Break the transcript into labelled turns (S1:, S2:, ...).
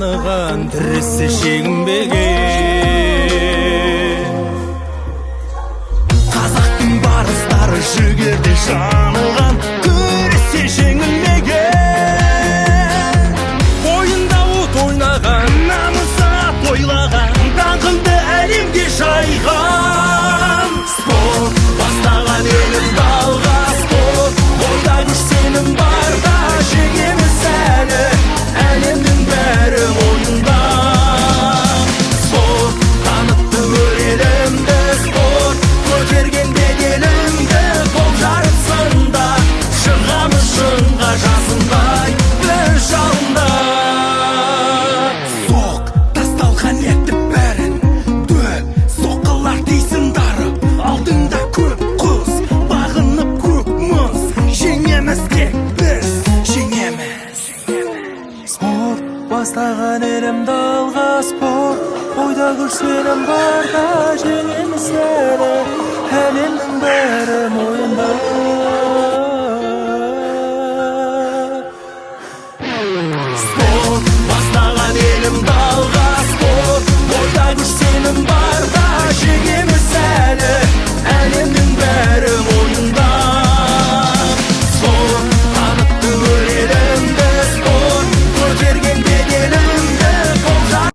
S1: таныған тірісі шегінбеген. Қазақтың барыстары жігерде жаныған, күресте жеңілмеген. Ойында от ойнаған, намысына тойлаған, даңқыңды әлемге жайған. Спорт бастаған елімді алға, спорт ойда күш сенім барда, жеңеміз әлі әлемнің бәрі мойнында. Спорт танытты өр елімді, спорт көтерген беделімді, қол жарысында шығамыз шыңға жасындай бір жалында. Соқ тасталған етті бәрін дөп, соққылар дейсін дарып, алдыңда көп құз, бағынып көк мұз, жеңеміз тек біз, жеңеміз. Спорт бастаған елімді алға, спорт ойда күш сенім барда, жеңеміз әлі әлемнің бәрі мойында.